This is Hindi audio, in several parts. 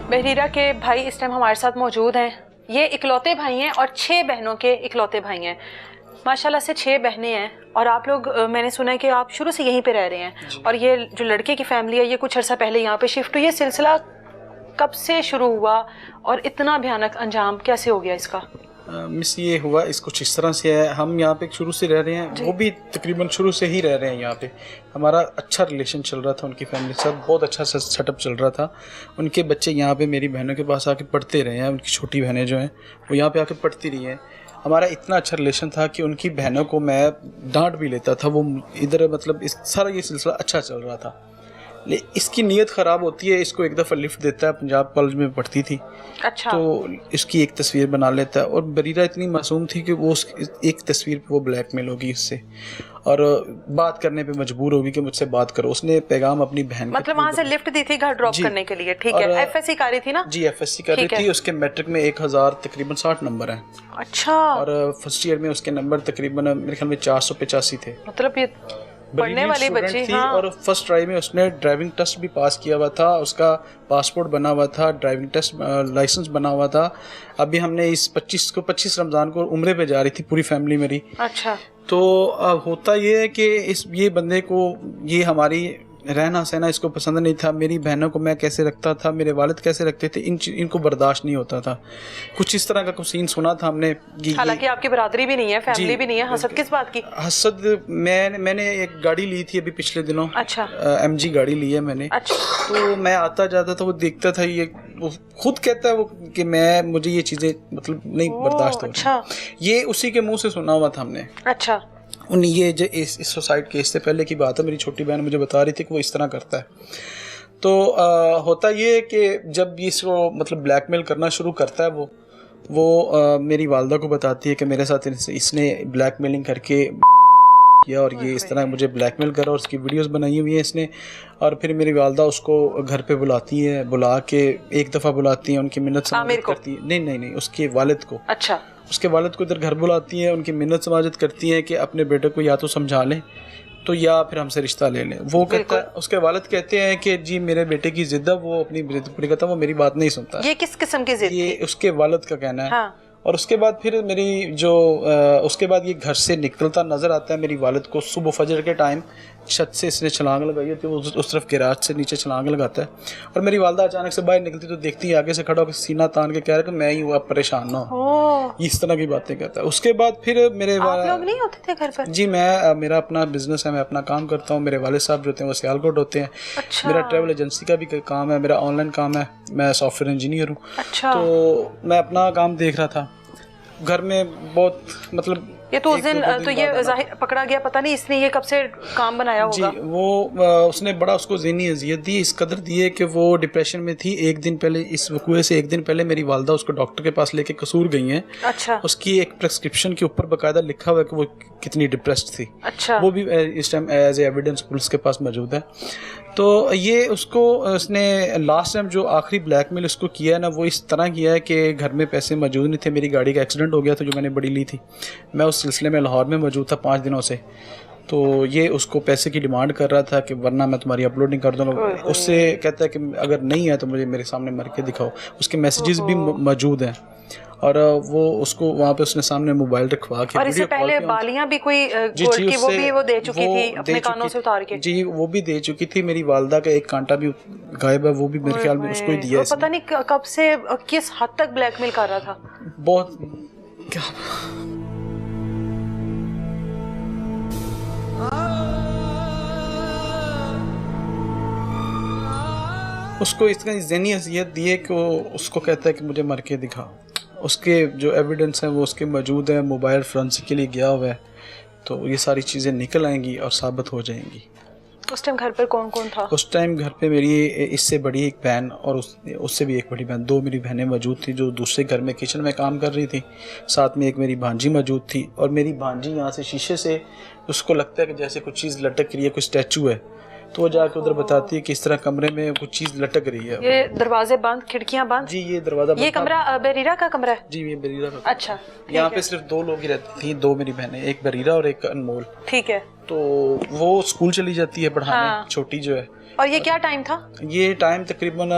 बहरीरा के भाई इस टाइम हमारे साथ मौजूद हैं। ये इकलौते भाई हैं और 6 बहनों के इकलौते भाई हैं। माशाल्लाह से 6 बहनें हैं और आप लोग मैंने सुना है कि आप शुरू से यहीं पे रह रहे हैं और ये जो लड़के की फैमिली है ये कुछ अर्सा पहले यहाँ पे शिफ्ट हुई है। सिलसिला कब से शुरू हुआ और इतना भयानक अंजाम कैसे हो गया इसका? मिस ये हुआ इस कुछ इस तरह से है, हम यहाँ पे शुरू से रह रहे हैं, वो भी तकरीबन शुरू से ही रह रहे हैं यहाँ पे। हमारा अच्छा रिलेशन चल रहा था उनकी फैमिली के साथ, बहुत अच्छा सेटअप चल रहा था। उनके बच्चे यहाँ पे मेरी बहनों के पास आके पढ़ते रहे हैं, उनकी छोटी बहनें जो हैं वो यहाँ पे आके पढ़ती रही हैं। हमारा इतना अच्छा रिलेशन था कि उनकी बहनों को मैं डांट भी लेता था, वो इधर मतलब इस सारा ये सिलसिला अच्छा चल रहा था। इसकी नीयत ख़राब होती है, इसको एक दफ़ा लिफ्ट देता है, पंजाब कॉलेज में पढ़ती थी। अच्छा। तो इसकी एक तस्वीर बना लेता है और बरीरा इतनी मासूम थी कि वो उस एक तस्वीर पे वो ब्लैकमेल होगी इससे और बात करने पे मजबूर होगी कि मुझसे बात करो। उसने पैगाम अपनी बहन मतलब वहाँ से लिफ्ट दी थी घर ड्रॉप करने के लिए? ठीक है। एफएससी कर रही थी ना? जी एफएससी कर रही थी। उसके मैट्रिक में 1000 तकरीबन 60 नंबर हैं। अच्छा। और फर्स्ट ईयर में उसके नंबर तकरीबन मेरे ख्याल में 485 थे। मतलब ये पढ़ने वाली बच्ची थी। हाँ। और फर्स्ट ट्राई में उसने ड्राइविंग टेस्ट भी पास किया हुआ था, उसका पासपोर्ट बना हुआ था, ड्राइविंग टेस्ट लाइसेंस बना हुआ था। अभी हमने इस 25 रमज़ान को उम्रे पे जा रही थी पूरी फैमिली मेरी। अच्छा। तो होता ये है कि ये बंदे को ये हमारी रहना सहना इसको पसंद नहीं था। मेरी बहनों को मैं कैसे रखता था, मेरे वालिद कैसे रखते थे, इनको बर्दाश्त नहीं होता था। कुछ इस तरह का कुछ सीन सुना था हमने। हालांकि आपकी बरादरी भी नहीं है, फैमिली भी नहीं है। हसद किस बात की? हसद मैंने एक गाड़ी ली थी अभी पिछले दिनों। अच्छा। MG गाड़ी ली है मैंने। अच्छा। तो मैं आता जाता था, वो देखता था, ये वो खुद कहता है वो कि मुझे ये चीज़ें मतलब नहीं बर्दाश्त हो। अच्छा। ये उसी के मुंह से सुना हुआ था हमने। अच्छा। ये जो इस सुसाइड केस से पहले की बात है, मेरी छोटी बहन मुझे बता रही थी कि वो इस तरह करता है। तो होता ये है कि जब इसको मतलब ब्लैकमेल करना शुरू करता है वो मेरी वालदा को बताती है कि मेरे साथ इसने ब्लैकमेलिंग करके किया और ये इस तरह मुझे ब्लैकमेल करा और उसकी वीडियोस बनाई हुई हैं इसने। और फिर मेरी वालदा उसको घर पे बुलाती है, बुला के एक दफ़ा बुलाती है, उनकी मिन्नत समाजत करती है। नहीं उसके वालिद को। अच्छा। उसके वालिद को इधर घर बुलाती हैं, उनकी मिन्नत समाजत करती हैं कि अपने बेटे को या तो समझा लें तो या फिर हमसे रिश्ता ले लें। वो कहता है, उसके वालिद कहते हैं कि जी मेरे बेटे की जिद है, वो अपनी जिद पूरी करता है, वो मेरी बात नहीं सुनता। ये किस किस्म की जिद? ये उसके वालिद का कहना है। हाँ। और उसके बाद फिर उसके बाद ये घर से निकलता नज़र आता है मेरी वालिद को। सुबह फजर के टाइम छत से इसने छलांग लगाई होती है, वो उस तरफ गिराज से नीचे छलांग लगाता है और मेरी वालदा अचानक से बाहर निकलती तो देखती है आगे से खड़ा होकर सीना तान के कह रहा है कि मैं ही हुआ, परेशान ना हो। इस तरह की बातें कहता है। उसके बाद फिर आप लोग नहीं होते थे घर पर? जी मेरा अपना बिजनेस है, मैं अपना काम करता हूँ। मेरे वालिद साहब जो होते हैं वो सियालकोट होते हैं। अच्छा। मेरा ट्रैवल एजेंसी का भी काम है, मेरा ऑनलाइन काम है, मैं सॉफ्टवेयर इंजीनियर हूँ। अच्छा। तो मैं अपना काम देख रहा था। घर में बहुत मतलब ये तो उस दिन तो ये जाहिर पकड़ा गया, पता नहीं इसने ये कब से काम बनाया होगा। जी वो उसने बड़ा उसको ज़हनी अजियत दी, इस कदर दी है कि वो डिप्रेशन में थी। एक दिन पहले, इस वकूए से एक दिन पहले मेरी वालदा उसको डॉक्टर के पास लेके कसूर गई हैं। अच्छा। उसकी एक प्रेस्क्रिप्शन के ऊपर बाकायदा लिखा हुआ है कि वो कितनी डिप्रेस्ड थी। अच्छा। वो भी इस time as a evidence police के पास मौजूद है। तो ये उसने लास्ट टाइम जो आखिरी ब्लैकमेल उसको किया है ना, वो इस तरह किया है कि घर में पैसे मौजूद नहीं थे। मेरी गाड़ी का एक्सीडेंट हो गया था जो मैंने बड़ी ली थी, मैं उस सिलसिले में लाहौर में मौजूद था 5 दिनों से। तो ये उसको पैसे की डिमांड कर रहा था कि वरना मैं तुम्हारी अपलोडिंग कर दूंगा। उससे कहता है कि अगर नहीं है तो मुझे मेरे सामने मर के दिखाओ। उसके मैसेजेस भी मौजूद हैं और वो उसको वहाँ पे उसने सामने मोबाइल रखवा के। और इससे पहले बालियां भी कोई गोल्ड की वो दे चुकी थी अपने कानों से उतार के। जी वो भी दे चुकी थी। मेरी वालदा का एक कांटा भी गायब है, वो भी मेरे ख्याल में उसको ही दिया है। पता नहीं कब से किस हद तक ब्लैकमेल कर रहा था। बहुत क्या उसको इतनी ज़हनी अज़ियत दी है कि उसको कहता है कि मुझे मर के दिखा। उसके जो एविडेंस हैं वो उसके मौजूद है, मोबाइल फोरेंसिक के लिए गया हुआ है, तो ये सारी चीज़ें निकल आएंगी और साबित हो जाएंगी। उस टाइम घर पर कौन कौन था? उस टाइम घर पे मेरी इससे बड़ी एक बहन और उससे भी एक बड़ी बहन, 2 मेरी बहनें मौजूद थी जो दूसरे घर में किचन में काम कर रही थी। साथ में एक मेरी भांजी मौजूद थी और मेरी भांजी यहाँ से शीशे से उसको लगता है कि जैसे कुछ चीज़ लटक रही है, कोई स्टैचू है, तो वो जाके उधर बताती है कि इस तरह कमरे में कुछ चीज़ लटक रही है। ये दरवाजे बंद, खिड़कियाँ बंद? जी ये दरवाज़ा बंद। ये कमरा बरीरा का कमरा है? जी ये बरीरा का। अच्छा। यहाँ पे सिर्फ 2 लोग ही रहती थी, 2 मेरी बहनें, एक बरीरा और एक अनमोल। ठीक है। तो वो स्कूल चली जाती है पढ़ाने। हाँ। छोटी जो है। और ये क्या टाइम था? ये टाइम तकरीबन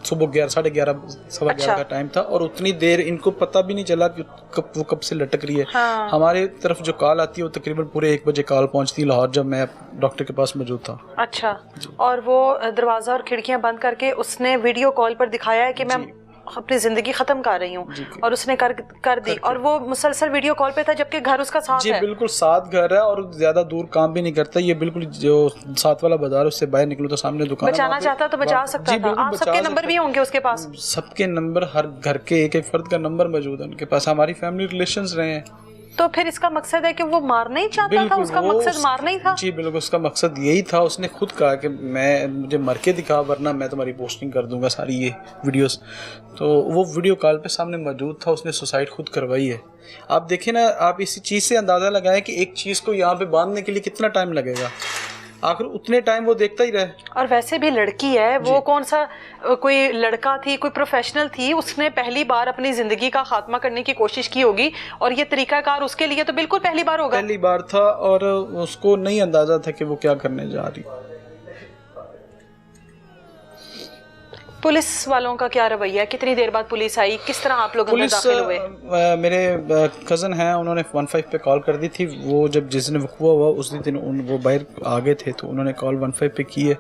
सुबह 11, 11:15 का टाइम था और उतनी देर इनको पता भी नहीं चला कि कब से लटक रही है। हाँ। हमारे तरफ जो कॉल आती है वो तकरीबन पूरे 1 बजे कॉल पहुंचती है लाहौर, जब मैं डॉक्टर के पास मौजूद था। अच्छा, और वो दरवाज़ा और खिड़कियां बंद करके उसने वीडियो कॉल पर दिखाया है कि मैं अपनी जिंदगी खत्म कर रही हूँ, और उसने कर दी, और वो मुसलसल वीडियो कॉल पे था जबकि घर उसका साथ जी है। बिल्कुल साथ घर है और ज्यादा दूर काम भी नहीं करता। ये बिल्कुल जो साथ वाला बाजार उससे बाहर निकलो तो सामने दुकान है। बचाना चाहता तो बचा सकता था। आप सबके नंबर भी होंगे उसके पास? सबके नंबर, हर घर के एक एक फर्द का नंबर मौजूद है उनके पास। हमारी फैमिली रिलेशंस रहे हैं। तो फिर इसका मकसद है कि वो मारना ही चाहता था, उसका मकसद मारना ही था। जी बिल्कुल, उसका मकसद यही था। उसने खुद कहा कि मुझे मर के दिखा वरना मैं तुम्हारी पोस्टिंग कर दूंगा सारी ये वीडियोस। तो वो वीडियो कॉल पे सामने मौजूद था, उसने सुसाइड खुद करवाई है। आप देखें ना, आप इसी चीज़ से अंदाज़ा लगाएं कि एक चीज़ को यहाँ पे बांधने के लिए कितना टाइम लगेगा। आखिर उतने टाइम वो देखता ही रहे। और वैसे भी लड़की है, वो कौन सा कोई लड़का थी, कोई प्रोफेशनल थी, उसने पहली बार अपनी जिंदगी का खात्मा करने की कोशिश की होगी, और ये तरीकाकार उसके लिए तो बिल्कुल पहली बार होगा। पहली बार था और उसको नहीं अंदाजा था कि वो क्या करने जा रही। पुलिस वालों का क्या रवैया? कितनी देर बाद पुलिस आई? किस तरह आप लोग अंदर दाखिल हुए? मेरे कज़न हैं, उन्होंने 15 पे कॉल कर दी थी। वो जब जिस दिन वक़्वा हुआ उस दिन वो बाहर आ गए थे, तो उन्होंने कॉल 15 पे की है।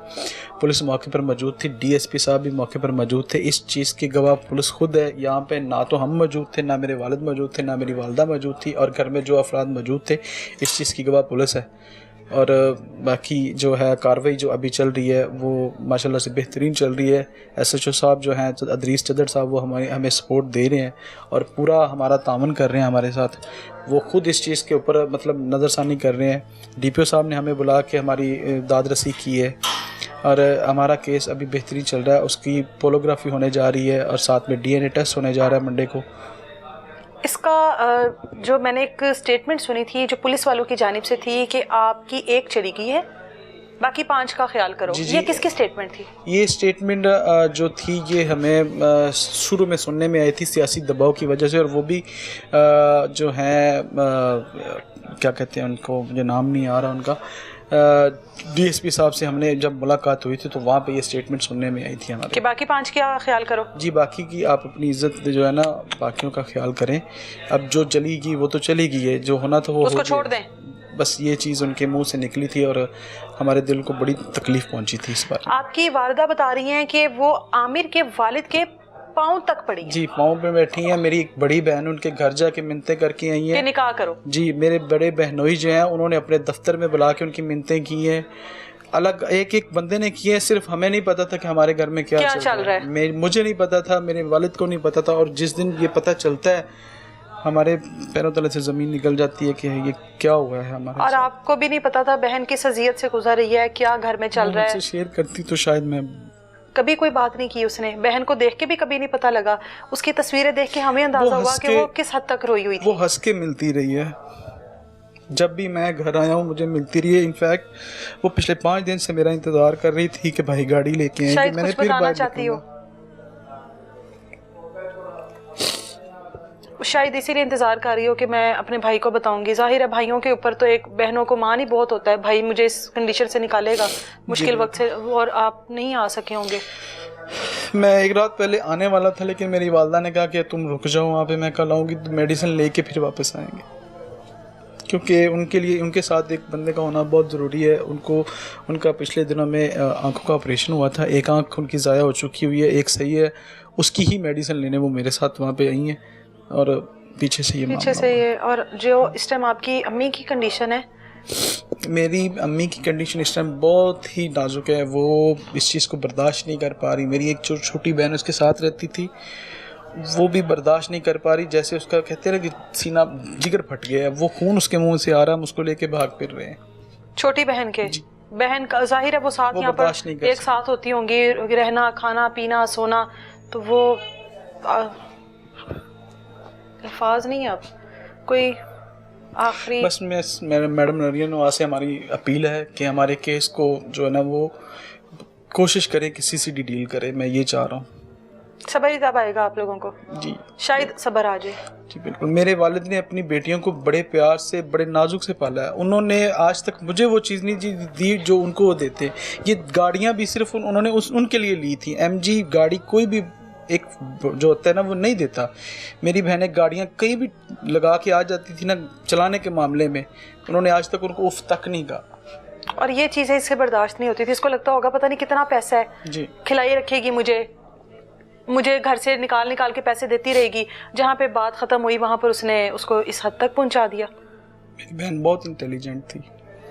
पुलिस मौके पर मौजूद थी, डीएसपी साहब भी मौके पर मौजूद थे। इस चीज़ की गवाह पुलिस खुद है। यहाँ पे ना तो हम मौजूद थे, ना मेरे वालिद मौजूद थे, ना मेरी वालदा मौजूद थी, और घर में जो अफराद मौजूद थे, इस चीज़ की गवाह पुलिस है। और बाकी जो है कार्रवाई जो अभी चल रही है वो माशाल्लाह से बेहतरीन चल रही है। SHO साहब जो हैं अदरीस चदर साहब, वो हमें सपोर्ट दे रहे हैं और पूरा हमारा तावन कर रहे हैं हमारे साथ। वो खुद इस चीज़ के ऊपर मतलब नज़रसानी कर रहे हैं। DPO साहब ने हमें बुला के हमारी दाद रसी की है और हमारा केस अभी बेहतरीन चल रहा है। उसकी पोलोग्राफी होने जा रही है और साथ में DNA टेस्ट होने जा रहा है मंडे को। इसका जो मैंने एक स्टेटमेंट सुनी थी जो पुलिस वालों की जानिब से थी कि आपकी एक चली गई है, बाकी 5 का ख्याल करो। ये किसकी स्टेटमेंट थी? ये स्टेटमेंट जो थी ये हमें शुरू में सुनने में आई थी सियासी दबाव की वजह से, और वो भी जो हैं क्या कहते हैं उनको, मुझे नाम नहीं आ रहा उनका, DSP साहब से हमने जब मुलाकात हुई थी तो वहाँ पे ये स्टेटमेंट सुनने में आई थी हमारे कि बाकी 5 का ख्याल करो। जी, बाकी की आप अपनी इज्जत जो है ना, बाकियों का ख्याल करें। अब जो चली गई वो तो चली गई है, जो होना था वो उसको छोड़ दें। बस ये चीज़ उनके मुंह से निकली थी और हमारे दिल को बड़ी तकलीफ पहुंची थी इस बार। आपकी वालिदा बता रही हैं कि वो आमिर के वालिद के पाँव तक पड़ी है। जी, पाँव पे बैठी हैं। मेरी एक बड़ी बहन उनके घर जाके मिन्नतें करके आई हैं कि निकाह करो। जी, मेरे बड़े बहनोई जो हैं उन्होंने अपने दफ्तर में बुला के उनकी मिन्नतें की हैं। अलग एक एक बंदे ने किए हैं। सिर्फ हमें नहीं पता था कि हमारे घर में क्या चल रहा है। मुझे नहीं पता था, मेरे वालिद को नहीं पता था, और जिस दिन ये पता चलता है हमारे पैरों तले से ज़मीन निकल जाती है कि ये क्या हुआ है हमारे। और आपको भी नहीं पता था बहन किस अज़ियत से गुजर रही है, क्या घर में चल रहा है। शेयर करती तो शायद मैं। कभी कोई बात नहीं की उसने? बहन को देख के भी कभी नहीं पता लगा? उसकी तस्वीरें देख के हमें अंदाजा हुआ कि वो किस हद तक रोई हुई थी। वो हंस के मिलती रही है, जब भी मैं घर आया हूँ मुझे मिलती रही है। इनफैक्ट वो पिछले 5 दिन से मेरा इंतजार कर रही थी कि भाई गाड़ी लेके आएंगे। शायद कुछ बताना चाहती हो, शायद इसीलिए इंतजार कर रही हो कि मैं अपने भाई को बताऊंगी। जाहिर है भाइयों के ऊपर तो एक बहनों को मान ही बहुत होता है, भाई मुझे इस कंडीशन से निकालेगा मुश्किल वक्त से, और आप नहीं आ सके होंगे। मैं एक रात पहले आने वाला था लेकिन मेरी वालदा ने कहा कि तुम रुक जाओ वहाँ पे, मैं कल आऊँगी तो मेडिसिन लेके फिर वापस आएंगे, क्योंकि उनके लिए उनके साथ एक बंदे का होना बहुत ज़रूरी है। उनका पिछले दिनों में आंखों का ऑपरेशन हुआ था, एक आंख उनकी ज़ाया हो चुकी हुई है, एक सही है। उसकी ही मेडिसिन लेने वो मेरे साथ वहाँ पे आई हैं और पीछे से ये। और जो इस टाइम आपकी अम्मी की कंडीशन है? मेरी अम्मी की कंडीशन इस टाइम बहुत ही नाजुक है। वो इस चीज़ को बर्दाश्त नहीं कर पा रही। मेरी एक छोटी बहन उसके साथ रहती थी, वो भी बर्दाश्त नहीं कर पा रही। जैसे उसका कहते हैं कि सीना जिगर फट गया है, वो खून उसके मुंह से आ रहा है, हम उसको लेके भाग फिर रहे हैं। छोटी बहन के? बहन का जाहिर है वो साथ यहाँ पर एक साथ होती होंगी, रहना, खाना, पीना, सोना, तो वो अल्फाज नहीं। अब कोई आखिरी बस मैं मैडम नरियन नवाज से हमारी अपील है कि हमारे केस को जो है ना वो कोशिश करे कि CCD डील करे। मैं ये चाह रहा हूँ सब्र ही तब आएगा आप लोगों को, जी शायद सब्र आ जाए। जी बिल्कुल। मेरे वालिद ने अपनी बेटियों को बड़े प्यार से, बड़े नाजुक से पाला है। उन्होंने आज तक मुझे वो चीज़ नहीं दी जो उनको वो देते। ये गाड़ियाँ भी सिर्फ उन्होंने उनके लिए ली थी। MG गाड़ी कोई भी एक जो होता है ना वो नहीं देता। मेरी बहनें गाड़ियाँ कहीं भी लगा के आ जाती थी ना चलाने के मामले में, उन्होंने आज तक उनको उफ तक नहीं कहा। और ये चीज़ें इससे बर्दाश्त नहीं होती थी। इसको लगता होगा पता नहीं कितना पैसा है, जी खिलाई रखेगी मुझे घर से निकाल के पैसे देती रहेगी। जहाँ पे बात ख़त्म हुई वहाँ पर उसने उसको इस हद तक पहुँचा दिया। मेरी बहन बहुत इंटेलिजेंट थी।